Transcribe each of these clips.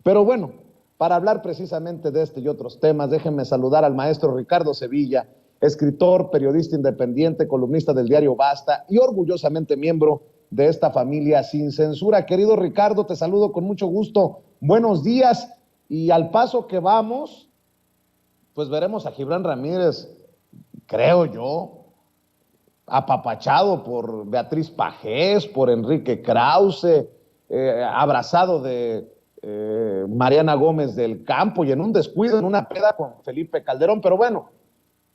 Pero bueno, para hablar precisamente de este y otros temas, déjenme saludar al maestro Ricardo Sevilla, escritor, periodista independiente, columnista del diario Basta y orgullosamente miembro de esta familia sin censura. Querido Ricardo, te saludo con mucho gusto. Buenos días, y al paso que vamos, pues veremos a Gibran Ramírez, creo yo, apapachado por Beatriz Pajés, por Enrique Krause, abrazado de Mariana Gómez del Campo y en un descuido, en una peda con Felipe Calderón. Pero bueno,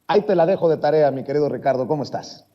ahí te la dejo de tarea, mi querido Ricardo. ¿Cómo estás?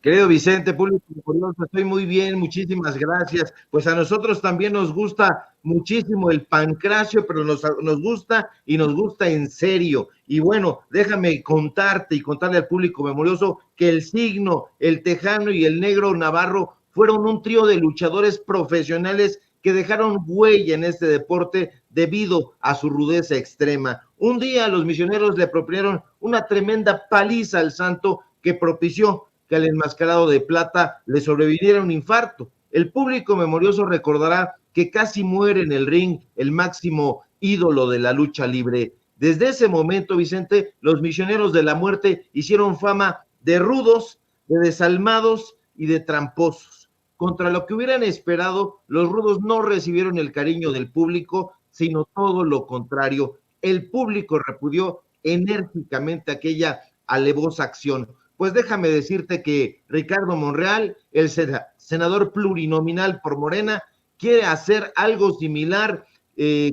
Querido Vicente, público curioso, estoy muy bien, muchísimas gracias. Pues a nosotros también nos gusta muchísimo el pancracio, pero nos gusta y nos gusta en serio. Y bueno, déjame contarte y contarle al público memorioso que el Signo, el Tejano y el Negro Navarro fueron un trío de luchadores profesionales que dejaron huella en este deporte debido a su rudeza extrema. Un día los misioneros le propusieron una tremenda paliza al Santo que propició que al enmascarado de plata le sobreviviera un infarto. El público memorioso recordará que casi muere en el ring el máximo ídolo de la lucha libre. Desde ese momento, Vicente, los misioneros de la muerte hicieron fama de rudos, de desalmados y de tramposos. Contra lo que hubieran esperado, los rudos no recibieron el cariño del público, sino todo lo contrario. El público repudió enérgicamente aquella alevosa acción. Pues déjame decirte que Ricardo Monreal, el senador plurinominal por Morena, quiere hacer algo similar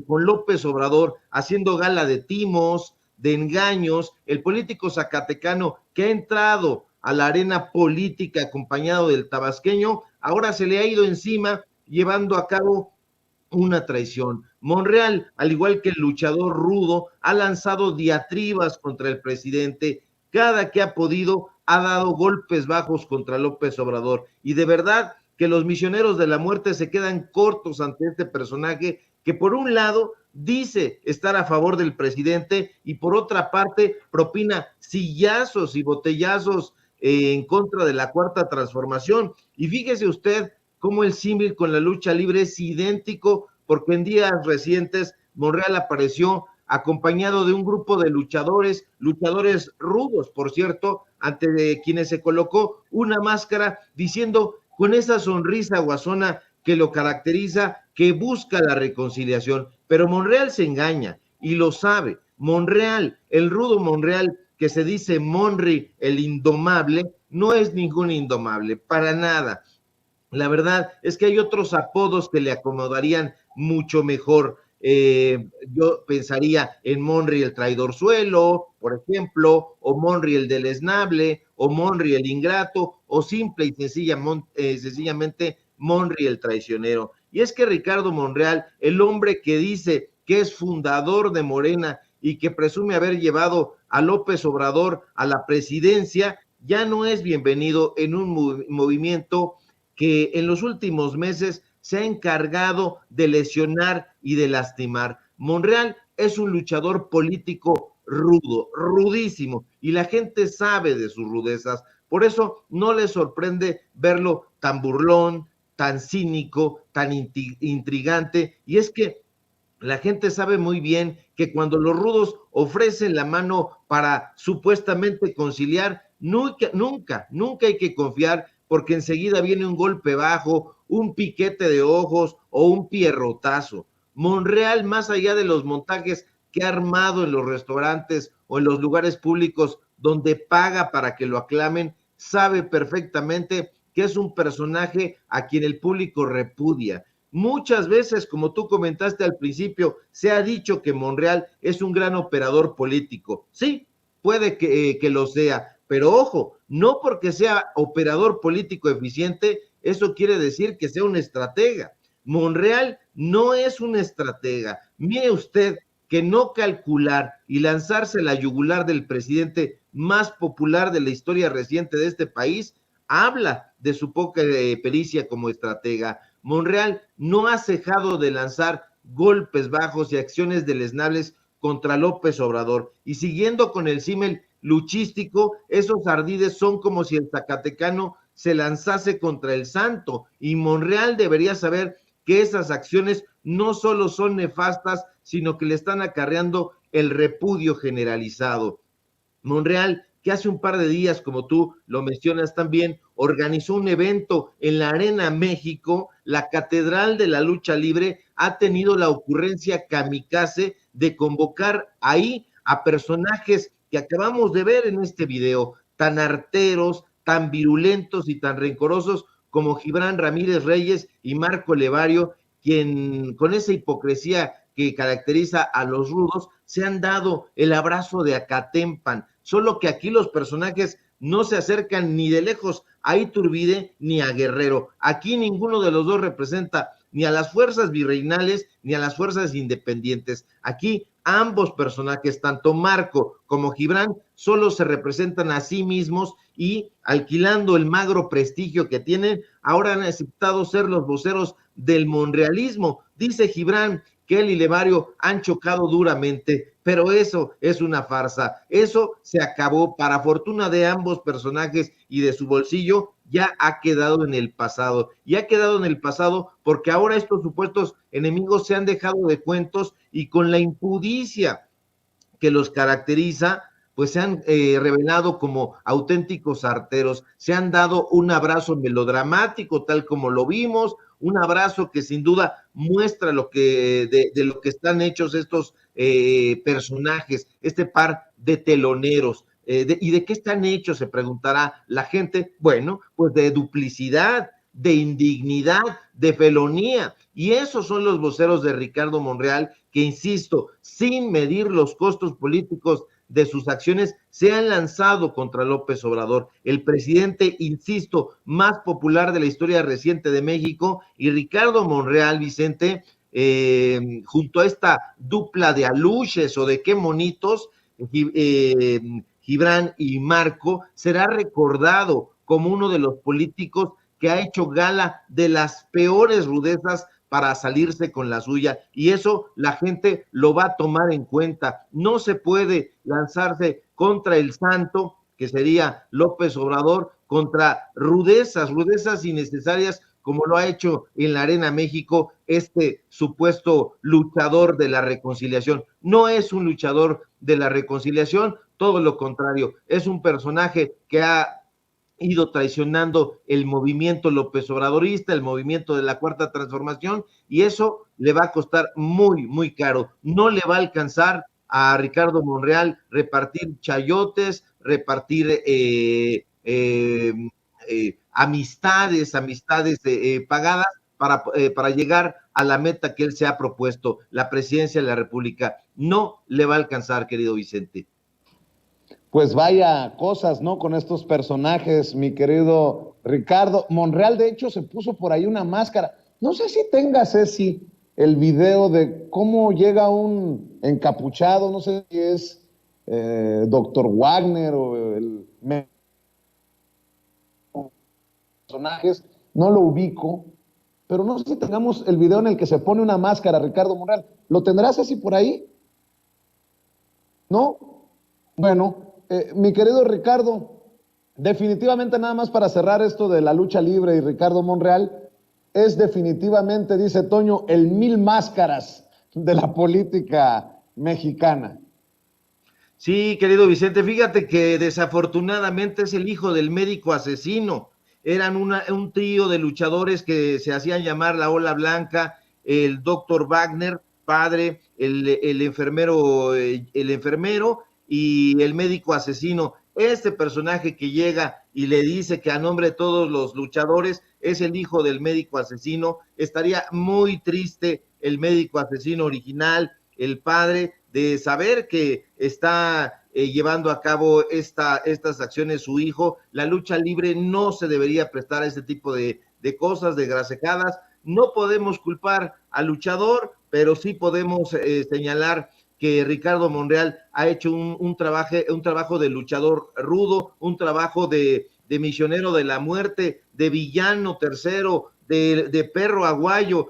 con López Obrador, haciendo gala de timos, de engaños. El político zacatecano que ha entrado a la arena política acompañado del tabasqueño, ahora se le ha ido encima llevando a cabo una traición. Monreal, al igual que el luchador rudo, ha lanzado diatribas contra el presidente. Cada que ha podido ha dado golpes bajos contra López Obrador. Y de verdad que los misioneros de la muerte se quedan cortos ante este personaje que por un lado dice estar a favor del presidente y por otra parte propina sillazos y botellazos en contra de la Cuarta Transformación. Y fíjese usted cómo el símil con la lucha libre es idéntico, porque en días recientes Monreal apareció acompañado de un grupo de luchadores rudos, por cierto, ante quienes se colocó una máscara diciendo con esa sonrisa guasona que lo caracteriza, que busca la reconciliación. Pero Monreal se engaña y lo sabe. Monreal, el rudo Monreal, que se dice Monry, el indomable, no es ningún indomable, para nada. La verdad es que hay otros apodos que le acomodarían mucho mejor. Yo pensaría en Monry el traidorzuelo, por ejemplo, o Monry el deleznable, o Monry el ingrato, o simple y sencillamente Monry el traicionero. Y es que Ricardo Monreal, el hombre que dice que es fundador de Morena y que presume haber llevado a López Obrador a la presidencia, ya no es bienvenido en un movimiento que en los últimos meses se ha encargado de lesionar y de lastimar. Monreal es un luchador político rudo, rudísimo, y la gente sabe de sus rudezas. Por eso no le sorprende verlo tan burlón, tan cínico, tan intrigante, y es que la gente sabe muy bien que cuando los rudos ofrecen la mano para supuestamente conciliar, nunca hay que confiar, porque enseguida viene un golpe bajo, un piquete de ojos o un pierrotazo. Monreal, más allá de los montajes que ha armado en los restaurantes o en los lugares públicos donde paga para que lo aclamen, sabe perfectamente que es un personaje a quien el público repudia. Muchas veces, como tú comentaste al principio, se ha dicho que Monreal es un gran operador político. Sí, puede que lo sea, pero ojo, no porque sea operador político eficiente, eso quiere decir que sea un estratega. Monreal no es un estratega. Mire usted que no calcular y lanzarse la yugular del presidente más popular de la historia reciente de este país habla de su poca pericia como estratega. Monreal no ha cejado de lanzar golpes bajos y acciones deleznables contra López Obrador. Y siguiendo con el símil luchístico, esos ardides son como si el zacatecano se lanzase contra el santo, y Monreal debería saber que esas acciones no solo son nefastas, sino que le están acarreando el repudio generalizado. Monreal, que hace un par de días, como tú lo mencionas también, organizó un evento en la Arena México. La Catedral de la Lucha Libre ha tenido la ocurrencia kamikaze de convocar ahí a personajes que acabamos de ver en este video, tan arteros, tan virulentos y tan rencorosos como Gibran Ramírez Reyes y Marco Levario, quien con esa hipocresía que caracteriza a los rudos, se han dado el abrazo de Acatempan, solo que aquí los personajes no se acercan ni de lejos a Iturbide ni a Guerrero. Aquí ninguno de los dos representa ni a las fuerzas virreinales ni a las fuerzas independientes. Aquí ambos personajes, tanto Marco como Gibran, solo se representan a sí mismos y, alquilando el magro prestigio que tienen, ahora han aceptado ser los voceros del monrealismo. Dice Gibran que él y Levario han chocado duramente, pero eso es una farsa. Eso se acabó. Para fortuna de ambos personajes y de su bolsillo, ya ha quedado en el pasado. Y ha quedado en el pasado porque ahora estos supuestos enemigos se han dejado de cuentos y con la impudicia que los caracteriza, pues se han revelado como auténticos arteros, se han dado un abrazo melodramático, tal como lo vimos, un abrazo que sin duda muestra lo que de lo que están hechos estos personajes, este par de teloneros. ¿Y de qué están hechos? Se preguntará la gente. Bueno, pues de duplicidad, de indignidad, de felonía. Y esos son los voceros de Ricardo Monreal, que, insisto, sin medir los costos políticos de sus acciones, se han lanzado contra López Obrador, el presidente, insisto, más popular de la historia reciente de México. Y Ricardo Monreal, Vicente, junto a esta dupla de aluches o de qué monitos, Gibran y Marco, será recordado como uno de los políticos que ha hecho gala de las peores rudezas para salirse con la suya, y eso la gente lo va a tomar en cuenta. No se puede lanzarse contra el santo, que sería López Obrador, contra rudezas innecesarias, como lo ha hecho en la Arena México este supuesto luchador de la reconciliación. No es un luchador de la reconciliación, todo lo contrario, es un personaje que ha ido traicionando el movimiento López Obradorista, el movimiento de la Cuarta Transformación, y eso le va a costar muy, muy caro. No le va a alcanzar a Ricardo Monreal repartir chayotes, repartir amistades pagadas para llegar a la meta que él se ha propuesto, la presidencia de la República. No le va a alcanzar, querido Vicente. Pues vaya cosas, ¿no? Con estos personajes, mi querido Ricardo. Monreal, de hecho, se puso por ahí una máscara. No sé si tengas, Ceci, el video de cómo llega un encapuchado, no sé si es Dr. Wagner o el personajes, no lo ubico, pero no sé si tengamos el video en el que se pone una máscara, Ricardo Monreal. ¿Lo tendrás así por ahí? ¿No? Bueno, mi querido Ricardo, definitivamente, nada más para cerrar esto de la lucha libre y Ricardo Monreal, es definitivamente, dice Toño, el mil máscaras de la política mexicana. Sí, querido Vicente, fíjate que desafortunadamente es el hijo del médico asesino. Eran un trío de luchadores que se hacían llamar la Ola Blanca, el doctor Wagner, padre, el enfermero y el médico asesino. Este personaje que llega y le dice que a nombre de todos los luchadores es el hijo del médico asesino. Estaría muy triste el médico asesino original, el padre, de saber que está llevando a cabo estas acciones su hijo. La lucha libre no se debería prestar a este tipo de cosas, de grasejadas. No podemos culpar al luchador, pero sí podemos señalar que Ricardo Monreal ha hecho un trabajo de luchador rudo, un trabajo de misionero de la muerte, de villano tercero, de perro aguayo.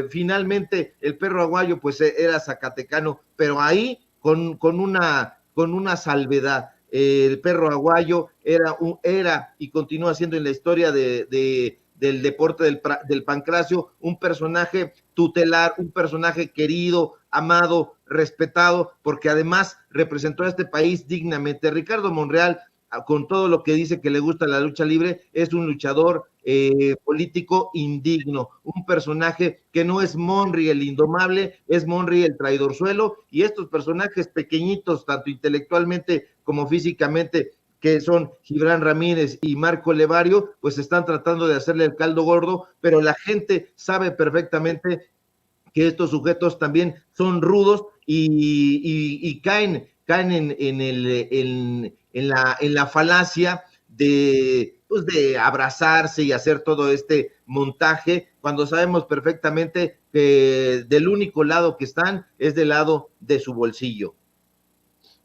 Finalmente el perro aguayo pues era zacatecano, pero ahí con una salvedad. El perro aguayo era y continúa siendo en la historia de del deporte del pancracio, un personaje tutelar, un personaje querido, amado, respetado, porque además representó a este país dignamente. Ricardo Monreal, con todo lo que dice que le gusta la lucha libre, es un luchador político indigno, un personaje que no es Monry el indomable, es Monry el traidorzuelo, y estos personajes pequeñitos, tanto intelectualmente como físicamente, que son Gibran Ramírez y Marco Levario, pues están tratando de hacerle el caldo gordo, pero la gente sabe perfectamente que estos sujetos también son rudos y caen en la falacia pues de abrazarse y hacer todo este montaje, cuando sabemos perfectamente que del único lado que están es del lado de su bolsillo.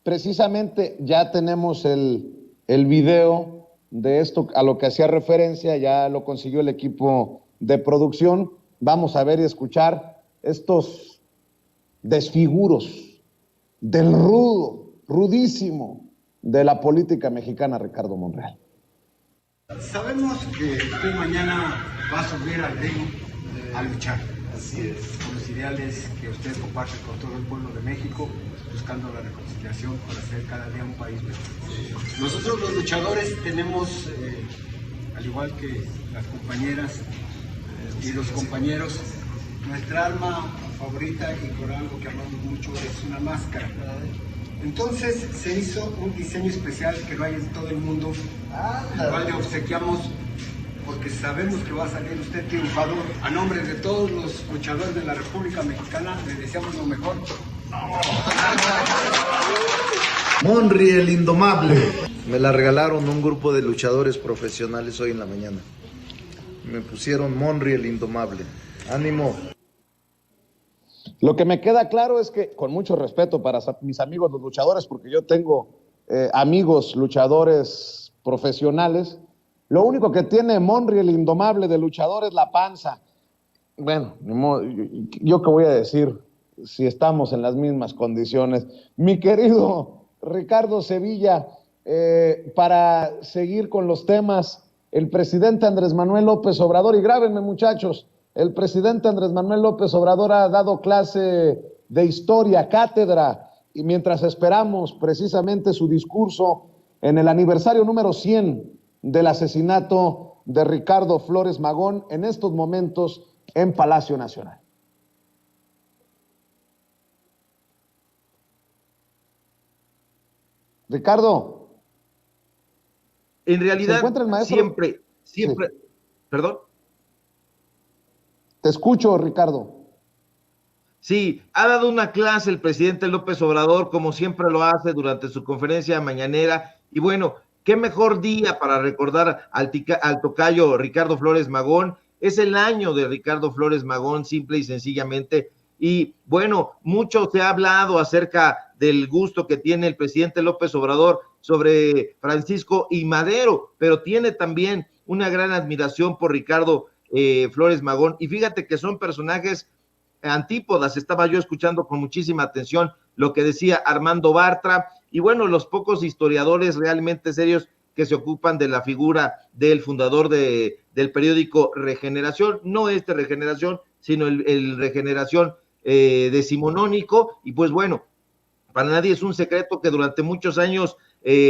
Precisamente ya tenemos el video de esto a lo que hacía referencia, ya lo consiguió el equipo de producción. Vamos a ver y escuchar estos desfiguros del rudísimo de la política mexicana, Ricardo Monreal. Sabemos que usted mañana va a subir al ring a luchar. Así es. Con los ideales que usted comparte con todo el pueblo de México, buscando la reconciliación para hacer cada día un país mejor. Nosotros los luchadores tenemos, al igual que las compañeras y los compañeros, nuestra arma favorita y por algo que amamos mucho es una máscara. Entonces se hizo un diseño especial que no hay en todo el mundo, el cual le obsequiamos porque sabemos que va a salir usted triunfador. A nombre de todos los luchadores de la República Mexicana le deseamos lo mejor. Monry el indomable. Me la regalaron un grupo de luchadores profesionales hoy en la mañana. Me pusieron Monry el indomable. Ánimo. Lo que me queda claro es que, con mucho respeto para mis amigos los luchadores, porque yo tengo amigos luchadores profesionales, lo único que tiene Monry el indomable de luchador es la panza. Bueno, yo qué voy a decir si estamos en las mismas condiciones. Mi querido Ricardo Sevilla, para seguir con los temas, el presidente Andrés Manuel López Obrador, y grábenme muchachos, el presidente Andrés Manuel López Obrador ha dado clase de historia, cátedra, y mientras esperamos precisamente su discurso en el aniversario número 100 del asesinato de Ricardo Flores Magón, en estos momentos en Palacio Nacional. Ricardo. En realidad, ¿se encuentra el maestro? siempre, Sí. ¿Perdón? Te escucho, Ricardo. Sí, ha dado una clase el presidente López Obrador, como siempre lo hace durante su conferencia mañanera, y bueno, qué mejor día para recordar al tocayo Ricardo Flores Magón. Es el año de Ricardo Flores Magón, simple y sencillamente, y bueno, mucho se ha hablado acerca del gusto que tiene el presidente López Obrador sobre Francisco y Madero, pero tiene también una gran admiración por Ricardo Flores Magón, y fíjate que son personajes antípodas. Estaba yo escuchando con muchísima atención lo que decía Armando Bartra, y bueno, los pocos historiadores realmente serios que se ocupan de la figura del fundador del periódico Regeneración, no este Regeneración, sino el Regeneración decimonónico, y pues bueno, para nadie es un secreto que durante muchos años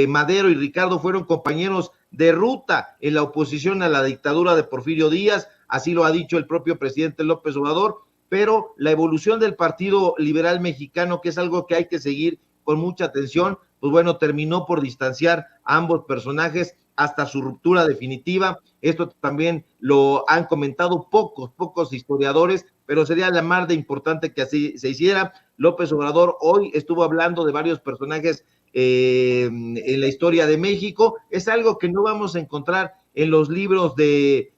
Madero y Ricardo fueron compañeros de ruta en la oposición a la dictadura de Porfirio Díaz, así lo ha dicho el propio presidente López Obrador, pero la evolución del Partido Liberal Mexicano, que es algo que hay que seguir con mucha atención, pues bueno, terminó por distanciar a ambos personajes hasta su ruptura definitiva. Esto también lo han comentado pocos historiadores, pero sería la más de importante que así se hiciera. López Obrador hoy estuvo hablando de varios personajes en la historia de México. Es algo que no vamos a encontrar en los libros de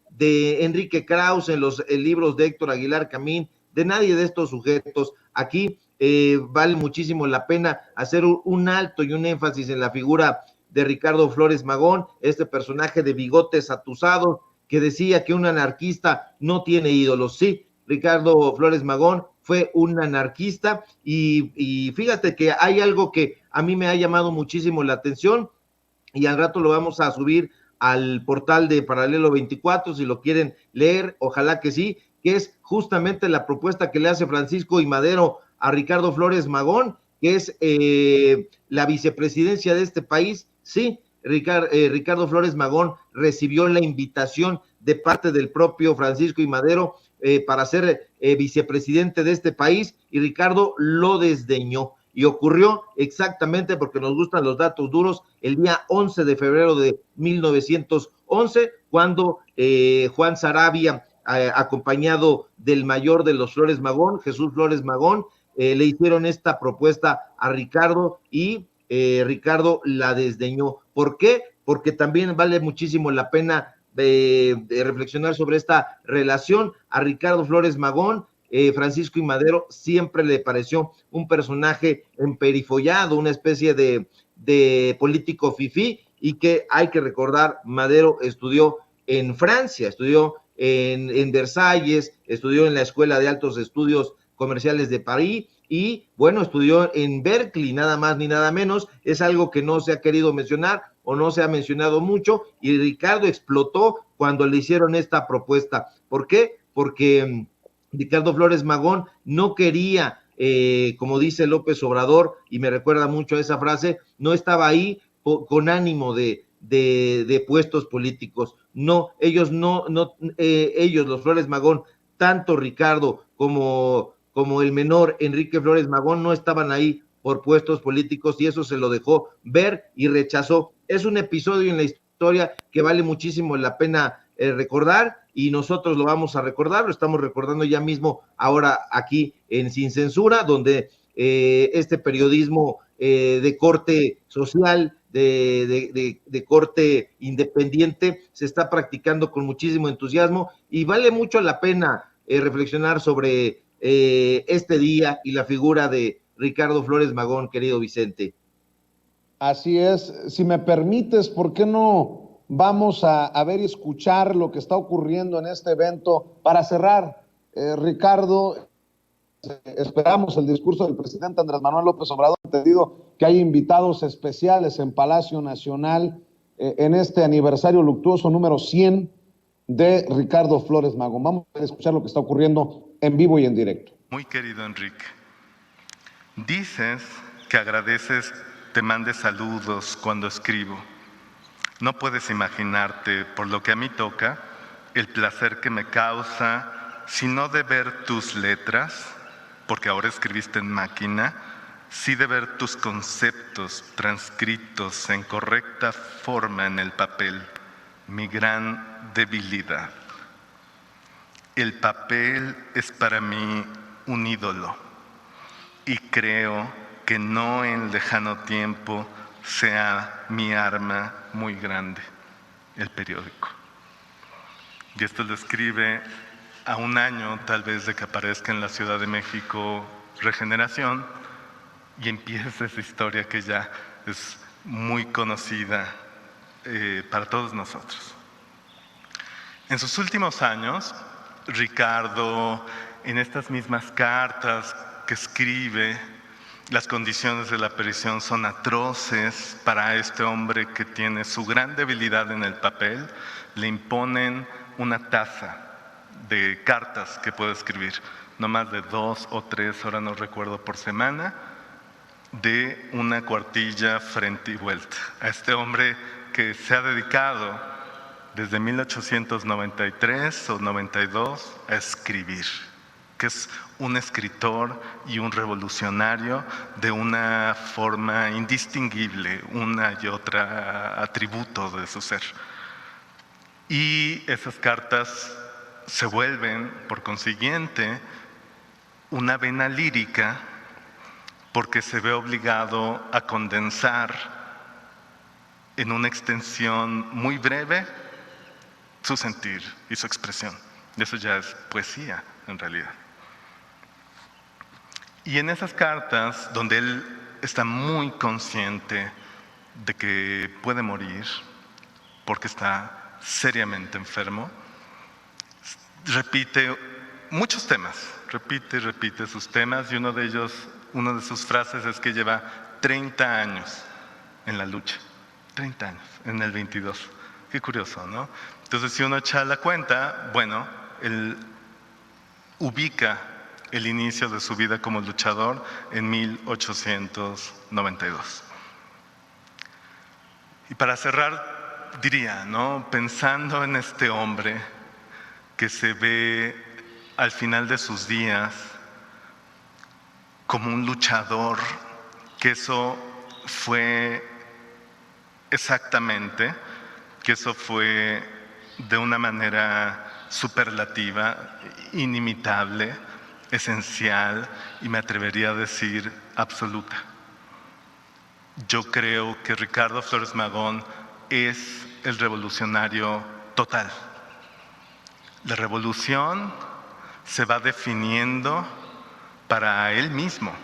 Enrique Krauss, en los libros de Héctor Aguilar Camín, de nadie de estos sujetos. Aquí vale muchísimo la pena hacer un alto y un énfasis en la figura de Ricardo Flores Magón, este personaje de bigotes atusados que decía que un anarquista no tiene ídolos. Sí, Ricardo Flores Magón fue un anarquista, y fíjate que hay algo que a mí me ha llamado muchísimo la atención, y al rato lo vamos a subir al portal de Paralelo 24 si lo quieren leer, ojalá que sí, que es justamente la propuesta que le hace Francisco I. Madero a Ricardo Flores Magón, que es la vicepresidencia de este país. Sí, Ricardo Flores Magón recibió la invitación de parte del propio Francisco I. Madero para ser vicepresidente de este país, y Ricardo lo desdeñó. Y ocurrió exactamente, porque nos gustan los datos duros, el día 11 de febrero de 1911, cuando Juan Saravia, acompañado del mayor de los Flores Magón, Jesús Flores Magón, le hicieron esta propuesta a Ricardo, y Ricardo la desdeñó. ¿Por qué? Porque también vale muchísimo la pena de reflexionar sobre esta relación. A Ricardo Flores Magón, Francisco I. Madero siempre le pareció un personaje emperifollado, una especie de político fifí, y que hay que recordar, Madero estudió en Francia, estudió en Versalles, estudió en la Escuela de Altos Estudios Comerciales de París, y bueno, estudió en Berkeley, nada más ni nada menos. Es algo que no se ha querido mencionar o no se ha mencionado mucho, y Ricardo explotó cuando le hicieron esta propuesta. ¿Por qué? Porque Ricardo Flores Magón no quería, como dice López Obrador, y me recuerda mucho a esa frase, no estaba ahí con ánimo de puestos políticos. No, ellos ellos, los Flores Magón, tanto Ricardo como el menor Enrique Flores Magón, no estaban ahí por puestos políticos, y eso se lo dejó ver y rechazó. Es un episodio en la historia que vale muchísimo la pena recordar, y nosotros lo vamos a recordar, lo estamos recordando ya mismo ahora aquí en Sin Censura, donde este periodismo de corte social, de corte independiente, se está practicando con muchísimo entusiasmo, y vale mucho la pena reflexionar sobre este día y la figura de Ricardo Flores Magón, querido Vicente. Así es. Si me permites, ¿por qué no vamos a ver y escuchar lo que está ocurriendo en este evento para cerrar? Ricardo, esperamos el discurso del presidente Andrés Manuel López Obrador, entendido que hay invitados especiales en Palacio Nacional en este aniversario luctuoso número 100 de Ricardo Flores Magón. Vamos a escuchar lo que está ocurriendo en vivo y en directo. Muy querido Enrique, dices que agradeces te mande saludos cuando escribo. No puedes imaginarte, por lo que a mí toca, el placer que me causa, si no de ver tus letras, porque ahora escribiste en máquina, sí de ver tus conceptos transcritos en correcta forma en el papel, mi gran debilidad. El papel es para mí un ídolo, y creo que no en lejano tiempo sea mi arma muy grande, el periódico. Y esto lo escribe a un año tal vez de que aparezca en la Ciudad de México Regeneración, y empieza esa historia que ya es muy conocida para todos nosotros. En sus últimos años, Ricardo, en estas mismas cartas que escribe, las condiciones de la prisión son atroces para este hombre que tiene su gran debilidad en el papel. Le imponen una tasa de cartas que puede escribir, no más de 2 o 3, ahora no recuerdo, por semana, de una cuartilla frente y vuelta. A este hombre que se ha dedicado desde 1893 o 92 a escribir, que es un escritor y un revolucionario de una forma indistinguible, una y otra atributo de su ser. Y esas cartas se vuelven, por consiguiente, una vena lírica, porque se ve obligado a condensar en una extensión muy breve su sentir y su expresión. Y eso ya es poesía, en realidad. Y en esas cartas, donde él está muy consciente de que puede morir porque está seriamente enfermo, repite muchos temas, repite sus temas, y uno de ellos, una de sus frases es que lleva 30 años en la lucha, 30 años, en el 22, Qué curioso, ¿no? Entonces, si uno echa la cuenta, bueno, él ubica el inicio de su vida como luchador en 1892. Y para cerrar, diría, ¿no? Pensando en este hombre que se ve al final de sus días como un luchador, que eso fue exactamente, que eso fue de una manera superlativa, inimitable, esencial y me atrevería a decir absoluta. Yo creo que Ricardo Flores Magón es el revolucionario total. La revolución se va definiendo para él mismo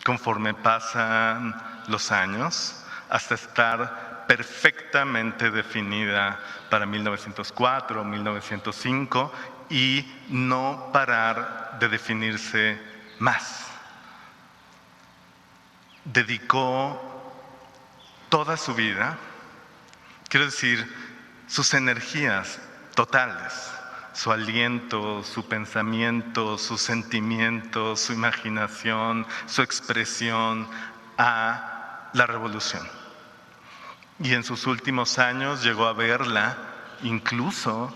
conforme pasan los años hasta estar perfectamente definida para 1904, 1905 y no parar de definirse más. Dedicó toda su vida, quiero decir, sus energías totales, su aliento, su pensamiento, sus sentimientos, su imaginación, su expresión a la revolución. Y en sus últimos años llegó a verla incluso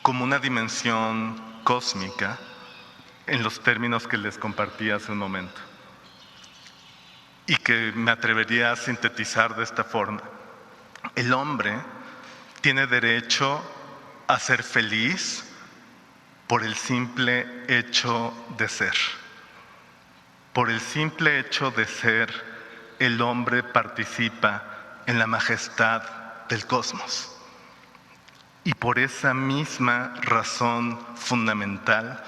como una dimensión cósmica en los términos que les compartí hace un momento. Y que me atrevería a sintetizar de esta forma. El hombre tiene derecho a ser feliz por el simple hecho de ser. Por el simple hecho de ser, el hombre participa en la majestad del cosmos. Y por esa misma razón fundamental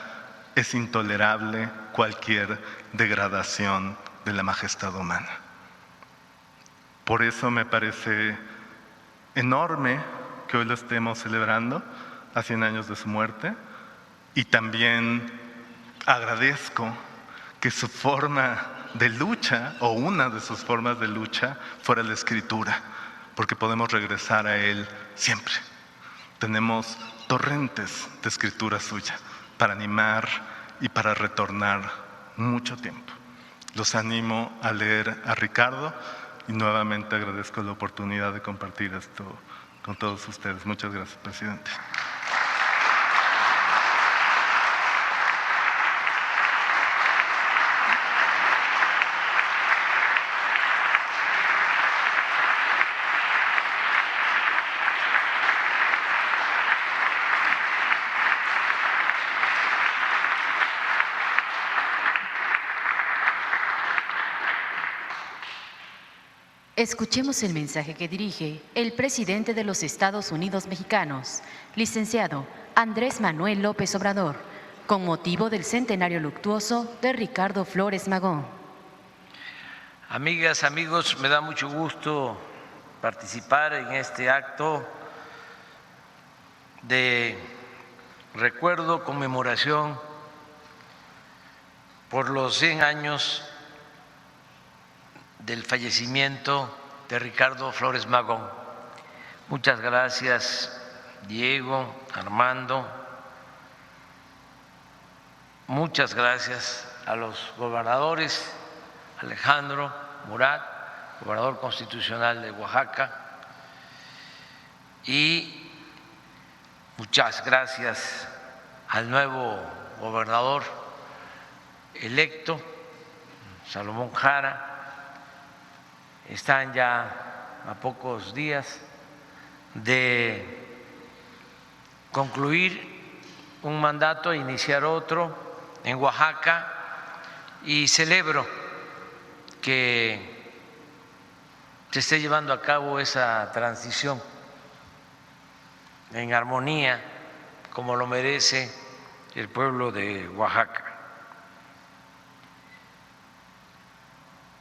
es intolerable cualquier degradación de la majestad humana. Por eso me parece enorme que hoy lo estemos celebrando a 100 años de su muerte, y también agradezco que su forma de lucha, o una de sus formas de lucha, fuera la escritura, porque podemos regresar a él siempre. Tenemos torrentes de escritura suya para animar y para retornar mucho tiempo. Los animo a leer a Ricardo y nuevamente agradezco la oportunidad de compartir esto con todos ustedes. Muchas gracias, presidente. Escuchemos el mensaje que dirige el presidente de los Estados Unidos mexicanos, licenciado Andrés Manuel López Obrador, con motivo del centenario luctuoso de Ricardo Flores Magón. Amigas, amigos, me da mucho gusto participar en este acto de recuerdo, conmemoración por los 100 años del fallecimiento de Ricardo Flores Magón. Muchas gracias, Diego, Armando. Muchas gracias a los gobernadores, Alejandro Murat, gobernador constitucional de Oaxaca, y muchas gracias al nuevo gobernador electo, Salomón Jara. Están ya a pocos días de concluir un mandato e iniciar otro en Oaxaca, y celebro que se esté llevando a cabo esa transición en armonía, como lo merece el pueblo de Oaxaca.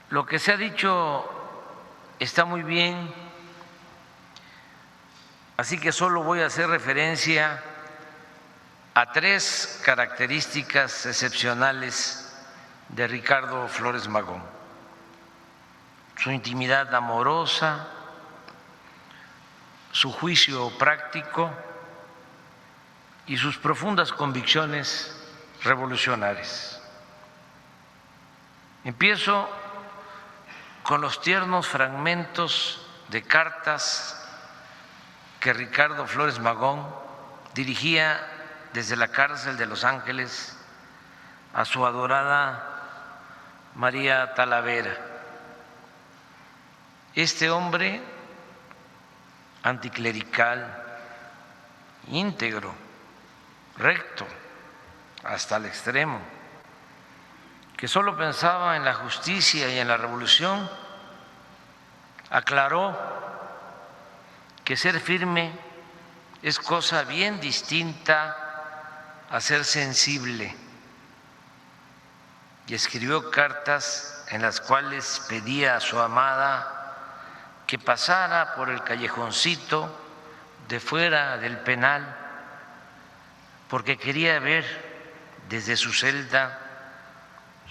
Lo que se ha dicho está muy bien, así que solo voy a hacer referencia a 3 características excepcionales de Ricardo Flores Magón: su intimidad amorosa, su juicio práctico y sus profundas convicciones revolucionarias. Empiezo con los tiernos fragmentos de cartas que Ricardo Flores Magón dirigía desde la cárcel de Los Ángeles a su adorada María Talavera. Este hombre anticlerical, íntegro, recto hasta el extremo, que solo pensaba en la justicia y en la revolución, aclaró que ser firme es cosa bien distinta a ser sensible, y escribió cartas en las cuales pedía a su amada que pasara por el callejoncito de fuera del penal, porque quería ver desde su celda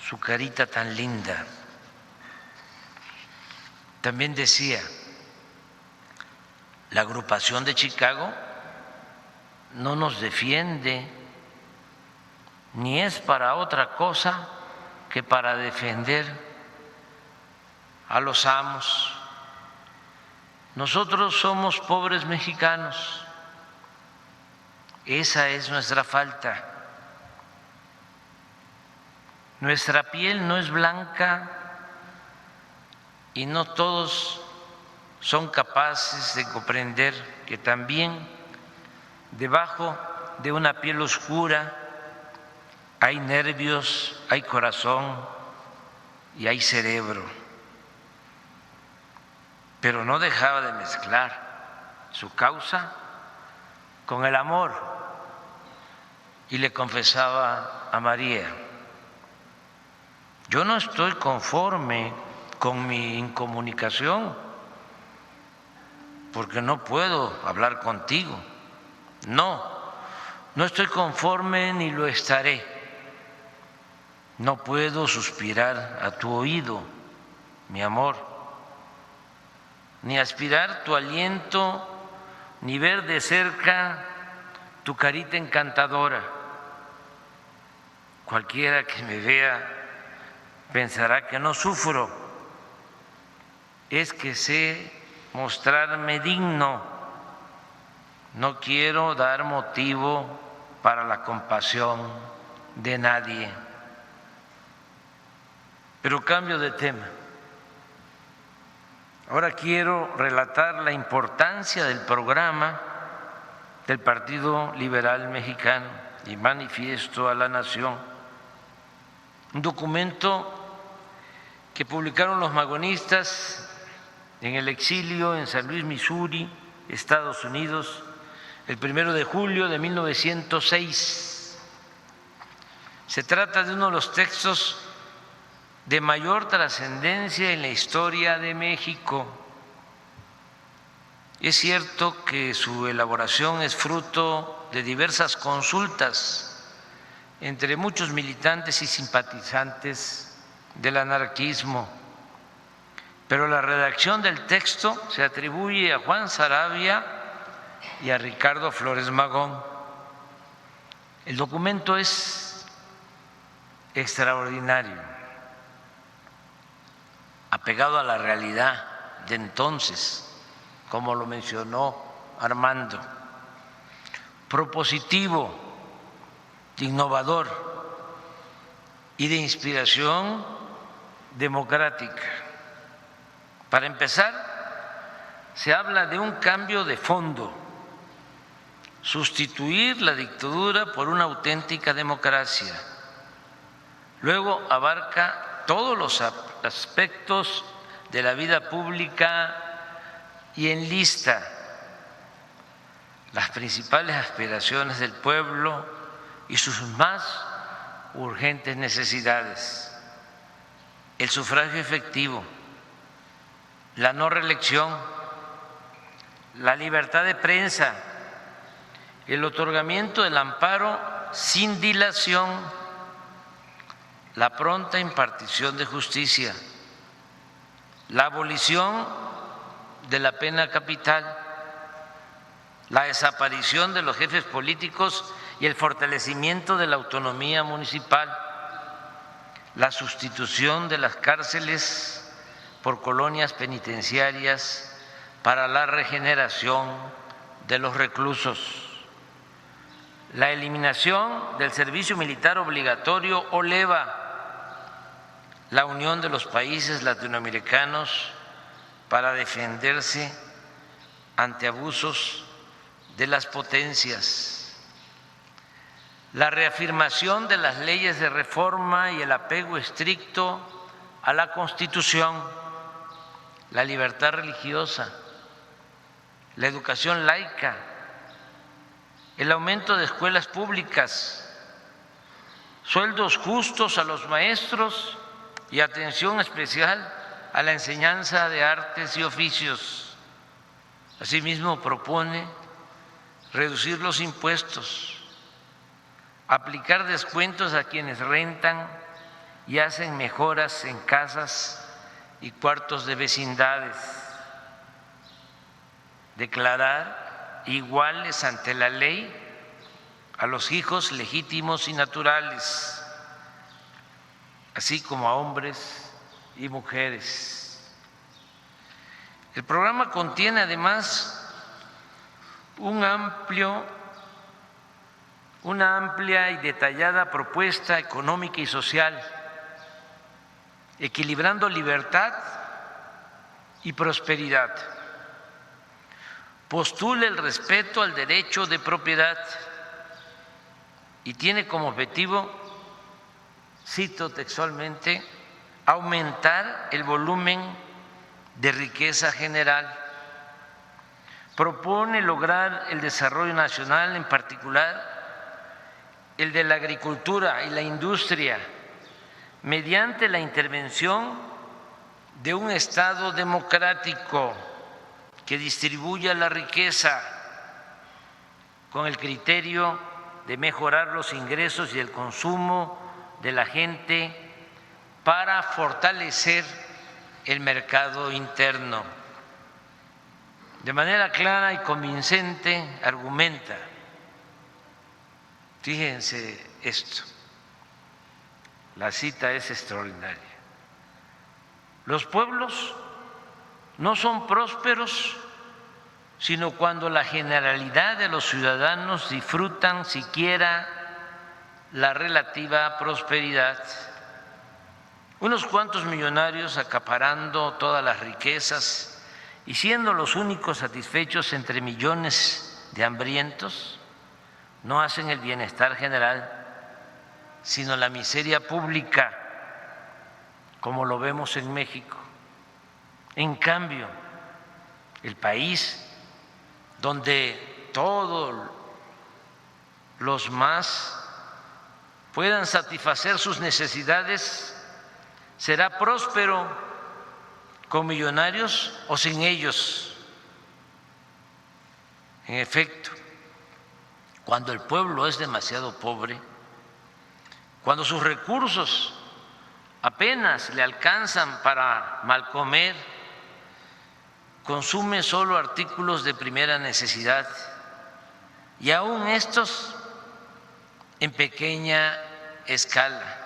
su carita tan linda. También decía: la agrupación de Chicago no nos defiende, ni es para otra cosa que para defender a los amos. Nosotros somos pobres mexicanos, esa es nuestra falta. Nuestra piel no es blanca y no todos son capaces de comprender que también debajo de una piel oscura hay nervios, hay corazón y hay cerebro. Pero no dejaba de mezclar su causa con el amor y le confesaba a María: yo no estoy conforme con mi incomunicación porque no puedo hablar contigo. No estoy conforme ni lo estaré. No puedo suspirar a tu oído, mi amor, ni aspirar tu aliento, ni ver de cerca tu carita encantadora. Cualquiera que me vea pensará que no sufro, es que sé mostrarme digno. No quiero dar motivo para la compasión de nadie. Pero cambio de tema. Ahora quiero relatar la importancia del programa del Partido Liberal Mexicano y manifiesto a la nación, un documento que publicaron los magonistas en el exilio en San Luis, Missouri, Estados Unidos, el 1 de julio de 1906. Se trata de uno de los textos de mayor trascendencia en la historia de México. Es cierto que su elaboración es fruto de diversas consultas entre muchos militantes y simpatizantes del anarquismo, pero la redacción del texto se atribuye a Juan Saravia y a Ricardo Flores Magón. El documento es extraordinario, apegado a la realidad de entonces, como lo mencionó Armando, propositivo, innovador y de inspiración democrática. Para empezar, se habla de un cambio de fondo: sustituir la dictadura por una auténtica democracia. Luego abarca todos los aspectos de la vida pública y enlista las principales aspiraciones del pueblo y sus más urgentes necesidades: el sufragio efectivo, la no reelección, la libertad de prensa, el otorgamiento del amparo sin dilación, la pronta impartición de justicia, la abolición de la pena capital, la desaparición de los jefes políticos y el fortalecimiento de la autonomía municipal, la sustitución de las cárceles por colonias penitenciarias para la regeneración de los reclusos, la eliminación del servicio militar obligatorio o LEVA, la unión de los países latinoamericanos para defenderse ante abusos de las potencias, la reafirmación de las leyes de reforma y el apego estricto a la Constitución, la libertad religiosa, la educación laica, el aumento de escuelas públicas, sueldos justos a los maestros y atención especial a la enseñanza de artes y oficios. Asimismo, propone reducir los impuestos, aplicar descuentos a quienes rentan y hacen mejoras en casas y cuartos de vecindades, declarar iguales ante la ley a los hijos legítimos y naturales, así como a hombres y mujeres. El programa contiene además una amplia y detallada propuesta económica y social, equilibrando libertad y prosperidad. Postula el respeto al derecho de propiedad y tiene como objetivo, cito textualmente, aumentar el volumen de riqueza general. Propone lograr el desarrollo nacional, en particular el de la agricultura y la industria, mediante la intervención de un Estado democrático que distribuya la riqueza con el criterio de mejorar los ingresos y el consumo de la gente para fortalecer el mercado interno. De manera clara y convincente argumenta, fíjense esto, la cita es extraordinaria: los pueblos no son prósperos sino cuando la generalidad de los ciudadanos disfrutan siquiera la relativa prosperidad. Unos cuantos millonarios acaparando todas las riquezas y siendo los únicos satisfechos entre millones de hambrientos no hacen el bienestar general, sino la miseria pública, como lo vemos en México. En cambio, el país donde todos los más puedan satisfacer sus necesidades será próspero con millonarios o sin ellos. En efecto, cuando el pueblo es demasiado pobre, cuando sus recursos apenas le alcanzan para mal comer, consume solo artículos de primera necesidad y aún estos en pequeña escala.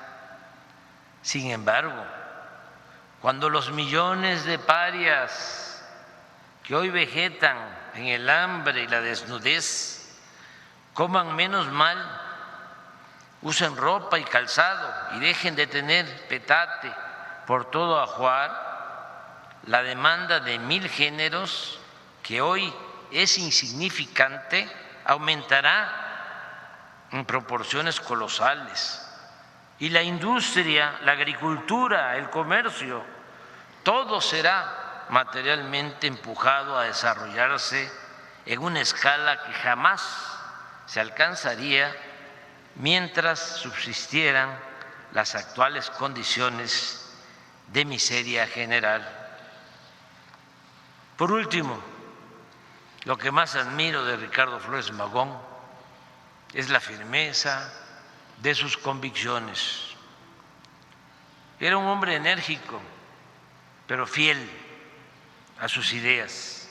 Sin embargo, cuando los millones de parias que hoy vegetan en el hambre y la desnudez coman menos mal, usen ropa y calzado y dejen de tener petate por todo ajuar, la demanda de 1000 géneros, que hoy es insignificante, aumentará en proporciones colosales. Y la industria, la agricultura, el comercio, todo será materialmente empujado a desarrollarse en una escala que jamás se alcanzaría mientras subsistieran las actuales condiciones de miseria general. Por último, lo que más admiro de Ricardo Flores Magón es la firmeza de sus convicciones. Era un hombre enérgico, pero fiel a sus ideas.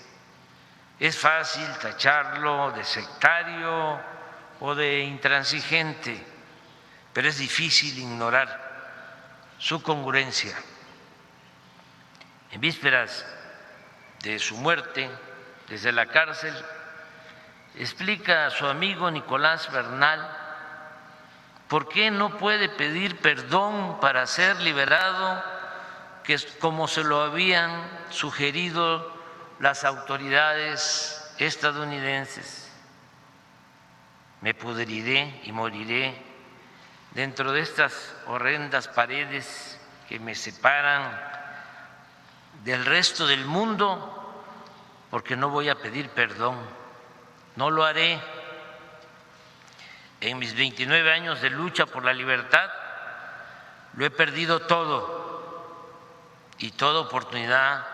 Es fácil tacharlo de sectario o de intransigente, pero es difícil ignorar su congruencia. En vísperas de su muerte, desde la cárcel, explica a su amigo Nicolás Bernal por qué no puede pedir perdón para ser liberado, que es como se lo habían sugerido las autoridades estadounidenses. Me pudriré y moriré dentro de estas horrendas paredes que me separan del resto del mundo, porque no voy a pedir perdón, no lo haré. En mis 29 años de lucha por la libertad lo he perdido todo y toda oportunidad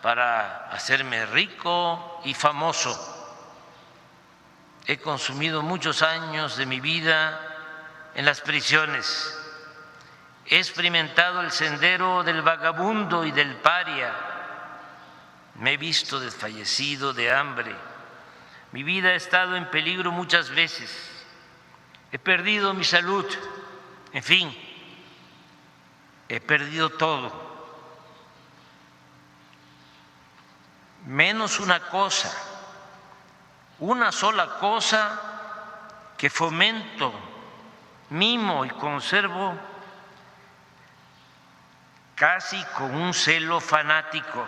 para hacerme rico y famoso. He consumido muchos años de mi vida en las prisiones. He experimentado el sendero del vagabundo y del paria. Me he visto desfallecido de hambre. Mi vida ha estado en peligro muchas veces. He perdido mi salud. En fin, he perdido todo. Menos una cosa, una sola cosa que fomento, mimo y conservo casi con un celo fanático,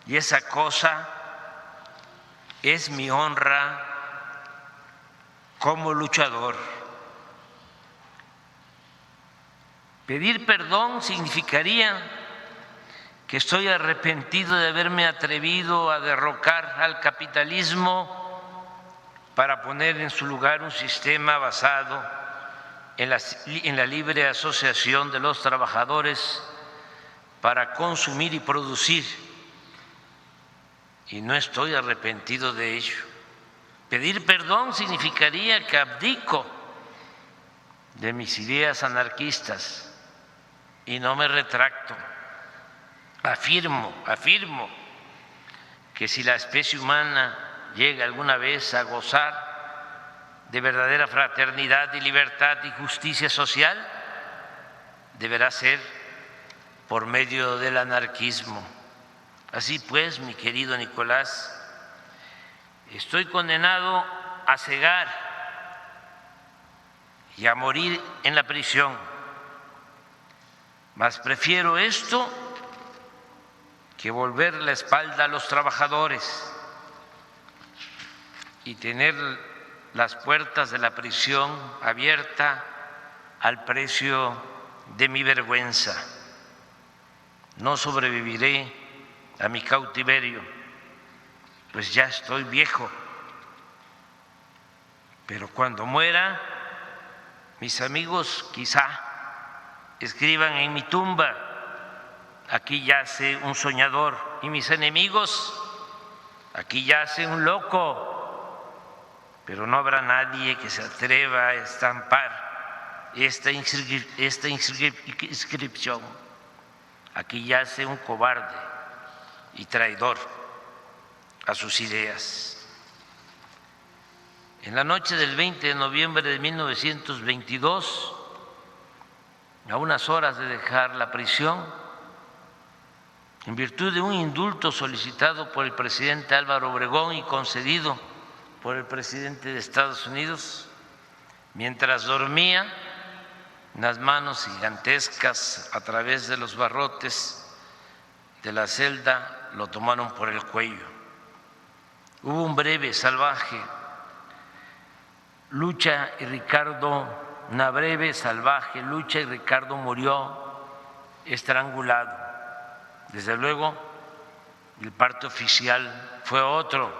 y esa cosa es mi honra como luchador. Pedir perdón significaría que estoy arrepentido de haberme atrevido a derrocar al capitalismo para poner en su lugar un sistema basado en la libre asociación de los trabajadores para consumir y producir. Y no estoy arrepentido de ello. Pedir perdón significaría que abdico de mis ideas anarquistas y no me retracto. Afirmo que si la especie humana llega alguna vez a gozar de verdadera fraternidad y libertad y justicia social, deberá ser por medio del anarquismo. Así pues, mi querido Nicolás, estoy condenado a cegar y a morir en la prisión, mas prefiero esto que volver la espalda a los trabajadores y tener las puertas de la prisión abiertas al precio de mi vergüenza. No sobreviviré a mi cautiverio, pues ya estoy viejo, pero cuando muera, mis amigos quizá escriban en mi tumba: aquí yace un soñador, y mis enemigos: aquí yace un loco. Pero no habrá nadie que se atreva a estampar esta inscripción: aquí yace un cobarde y traidor a sus ideas. En la noche del 20 de noviembre de 1922, a unas horas de dejar la prisión, en virtud de un indulto solicitado por el presidente Álvaro Obregón y concedido por el presidente de Estados Unidos, mientras dormía, unas manos gigantescas a través de los barrotes de la celda lo tomaron por el cuello. Hubo un breve, salvaje lucha y una breve, salvaje lucha y Ricardo murió estrangulado. Desde luego, el parte oficial fue otro.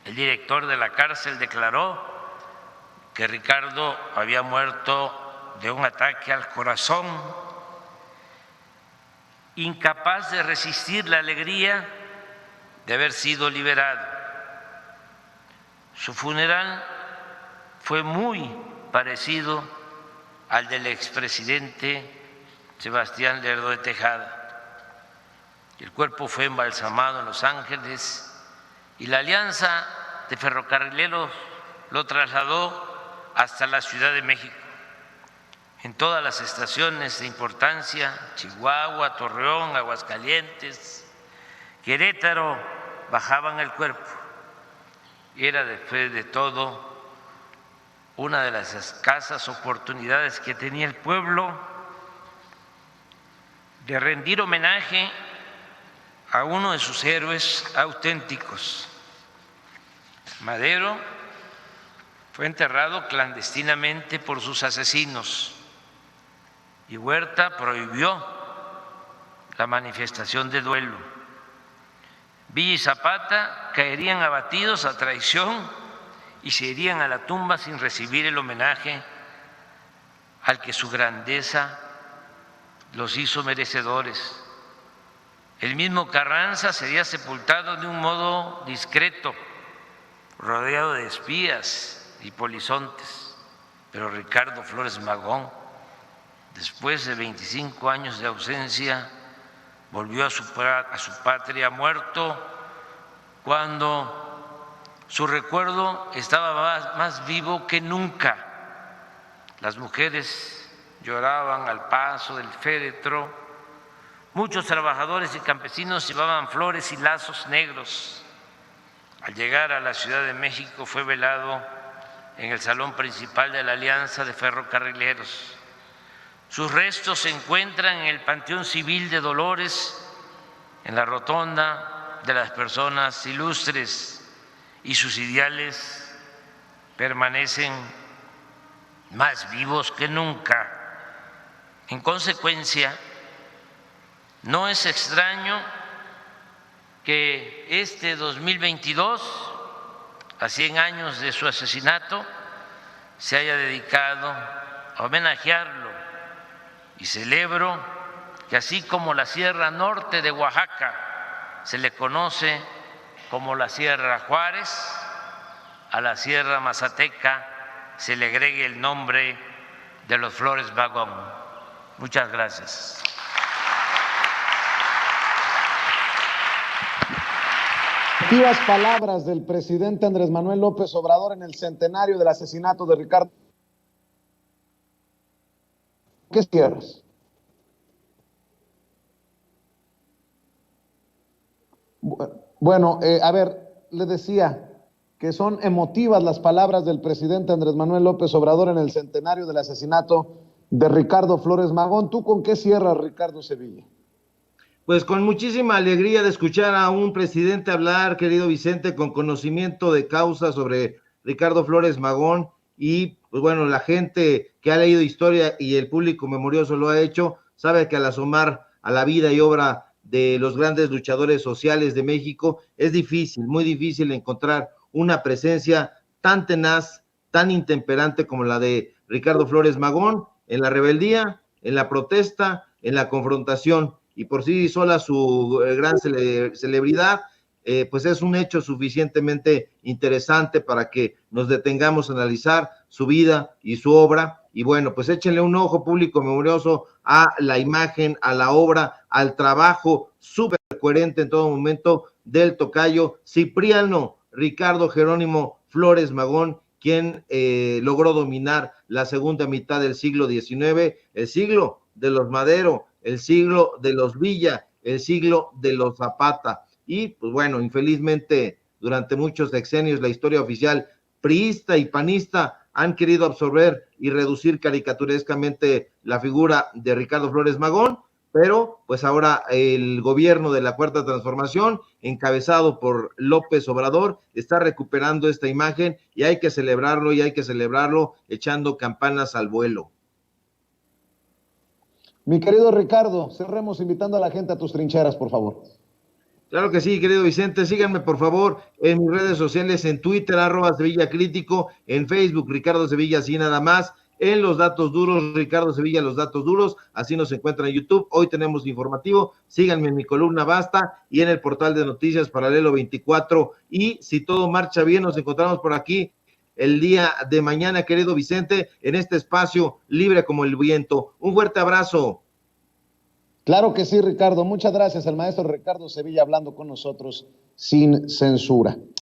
El director de la cárcel declaró que Ricardo había muerto de un ataque al corazón, incapaz de resistir la alegría de haber sido liberado. Su funeral fue muy parecido al del expresidente Sebastián Lerdo de Tejada. El cuerpo fue embalsamado en Los Ángeles y la Alianza de Ferrocarrileros lo trasladó hasta la Ciudad de México. En todas las estaciones de importancia, Chihuahua, Torreón, Aguascalientes, Querétaro, bajaban el cuerpo. Era, después de todo, una de las escasas oportunidades que tenía el pueblo de rendir homenaje a uno de sus héroes auténticos. Madero fue enterrado clandestinamente por sus asesinos y Huerta prohibió la manifestación de duelo. Villa y Zapata caerían abatidos a traición y se irían a la tumba sin recibir el homenaje al que su grandeza los hizo merecedores. El mismo Carranza sería sepultado de un modo discreto, rodeado de espías y polizontes, pero Ricardo Flores Magón, después de 25 años de ausencia, volvió a su patria muerto cuando su recuerdo estaba más vivo que nunca. Las mujeres lloraban al paso del féretro, muchos trabajadores y campesinos llevaban flores y lazos negros. Al llegar a la Ciudad de México fue velado en el salón principal de la Alianza de Ferrocarrileros. Sus restos se encuentran en el Panteón Civil de Dolores, en la Rotonda de las Personas Ilustres, y sus ideales permanecen más vivos que nunca. En consecuencia, no es extraño que este 2022, a 100 años de su asesinato, se haya dedicado a homenajearlo, y celebro que así como la Sierra Norte de Oaxaca se le conoce como la Sierra Juárez, a la Sierra Mazateca se le agregue el nombre de los Flores Magón. Muchas gracias. Efectivas palabras del presidente Andrés Manuel López Obrador en el centenario del asesinato de Ricardo. ¿Qué cierras? Bueno, a ver, le decía que son emotivas las palabras del presidente Andrés Manuel López Obrador en el centenario del asesinato de Ricardo Flores Magón. ¿Tú con qué cierras, Ricardo Sevilla? Pues con muchísima alegría de escuchar a un presidente hablar, querido Vicente, con conocimiento de causa sobre Ricardo Flores Magón, y pues bueno, la gente que ha leído historia y el público memorioso lo ha hecho, sabe que al asomar a la vida y obra de los grandes luchadores sociales de México es difícil, muy difícil encontrar una presencia tan tenaz, tan intemperante como la de Ricardo Flores Magón, en la rebeldía, en la protesta, en la confrontación, y por sí sola su gran celebridad, pues es un hecho suficientemente interesante para que nos detengamos a analizar su vida y su obra. Y bueno, pues échenle un ojo, público memorioso, a la imagen, a la obra, al trabajo súper coherente en todo momento del tocayo Cipriano Ricardo Jerónimo Flores Magón, quien logró dominar la segunda mitad del siglo XIX, el siglo de los Madero, el siglo de los Villa, el siglo de los Zapata. Y pues bueno, infelizmente durante muchos sexenios la historia oficial priista y panista han querido absorber y reducir caricaturescamente la figura de Ricardo Flores Magón, pero pues ahora el gobierno de la Cuarta Transformación, encabezado por López Obrador, está recuperando esta imagen, y hay que celebrarlo, echando campanas al vuelo. Mi querido Ricardo, cerremos invitando a la gente a tus trincheras, por favor. Claro que sí, querido Vicente, síganme por favor en mis redes sociales, en Twitter, @SevillaCrítico, en Facebook, Ricardo Sevilla, así nada más, en Los Datos Duros, Ricardo Sevilla, Los Datos Duros, así nos encuentran en YouTube. Hoy tenemos informativo, síganme en mi columna Basta y en el portal de noticias Paralelo 24, y si todo marcha bien, nos encontramos por aquí el día de mañana, querido Vicente, en este espacio libre como el viento. Un fuerte abrazo. Claro que sí, Ricardo. Muchas gracias. El maestro Ricardo Sevilla hablando con nosotros sin censura.